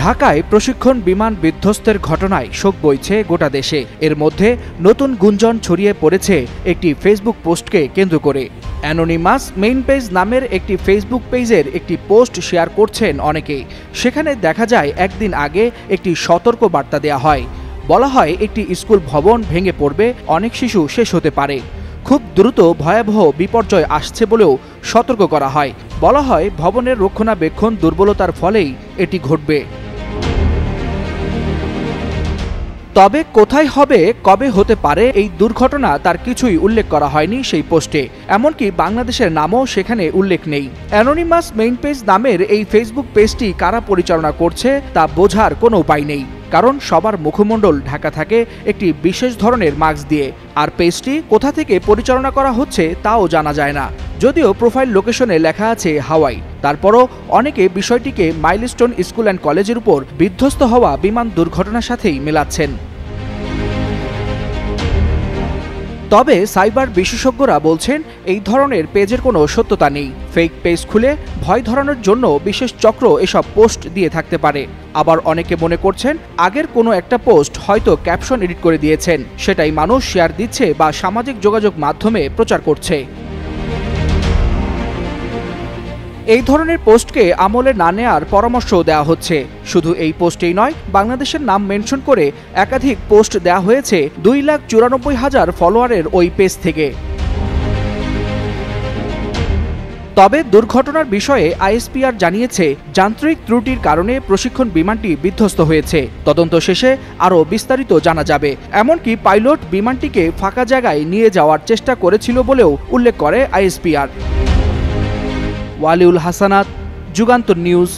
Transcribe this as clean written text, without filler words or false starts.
ঢাকায় প্রশিক্ষণ বিমান বিধ্বস্তের ঘটনায় শোক বইছে গোটা দেশে। এর মধ্যে নতুন গুঞ্জন ছড়িয়ে পড়েছে একটি ফেসবুক পোস্টকে কেন্দ্র করে। অ্যানোনিমাস মেইন পেজ নামের একটি ফেসবুক পেজের একটি পোস্ট শেয়ার করছেন অনেকেই। সেখানে দেখা যায় একদিন আগে একটি সতর্ক বার্তা দেওয়া হয়। বলা হয় একটি স্কুল ভবন ভেঙে পড়বে, অনেক শিশু শেষ হতে পারে। খুব দ্রুত ভয়াবহ বিপর্যয় আসছে বলেও সতর্ক করা হয়। বলা হয় ভবনের রক্ষণাবেক্ষণ দুর্বলতার ফলেই এটি ঘটবে। তবে কোথায় হবে, কবে হতে পারে এই দুর্ঘটনা তার কিছুই উল্লেখ করা হয়নি সেই পোস্টে। এমনকি বাংলাদেশের নামও সেখানে উল্লেখ নেই। অ্যানোনিমাস মেইন পেজ নামের এই ফেসবুক পেজটি কারা পরিচালনা করছে তা বোঝার কোনো উপায় নেই, কারণ সবার মুখমণ্ডল ঢাকা থাকে একটি বিশেষ ধরনের মাস্ক দিয়ে। আর পেজটি কোথা থেকে পরিচালনা করা হচ্ছে তাও জানা যায় না। যদিও প্রোফাইল লোকেশনে লেখা আছে হাওয়াই, তারপরও অনেকে বিষয়টিকে মাইলস্টোন স্কুল অ্যান্ড কলেজের উপর বিধ্বস্ত হওয়া বিমান দুর্ঘটনার সাথেই মেলাচ্ছেন। তবে সাইবার বিশেষজ্ঞরা বলছেন এই ধরনের পেজের কোনো সত্যতা নেই। ফেক পেজ খুলে ভয় ধরানোর জন্য বিশেষ চক্র এসব পোস্ট দিয়ে থাকতে পারে। আবার অনেকে মনে করছেন আগের কোনো একটা পোস্ট হয়তো ক্যাপশন এডিট করে দিয়েছেন, সেটাই মানুষ শেয়ার দিচ্ছে বা সামাজিক যোগাযোগ মাধ্যমে প্রচার করছে। এই ধরনের পোস্টকে আমলে না নেওয়ার পরামর্শ দেওয়া হচ্ছে। শুধু এই পোস্টেই নয়, বাংলাদেশের নাম মেনশন করে একাধিক পোস্ট দেওয়া হয়েছে 2,94,000 ফলোয়ারের ওই পেজ থেকে। তবে দুর্ঘটনার বিষয়ে আইএসপিআর জানিয়েছে যান্ত্রিক ত্রুটির কারণে প্রশিক্ষণ বিমানটি বিধ্বস্ত হয়েছে। তদন্ত শেষে আরও বিস্তারিত জানা যাবে। এমনকি পাইলট বিমানটিকে ফাঁকা জায়গায় নিয়ে যাওয়ার চেষ্টা করেছিল বলেও উল্লেখ করে আইএসপিআর। ওয়ালিউল হাসানাত, যুগান্তর নিউজ।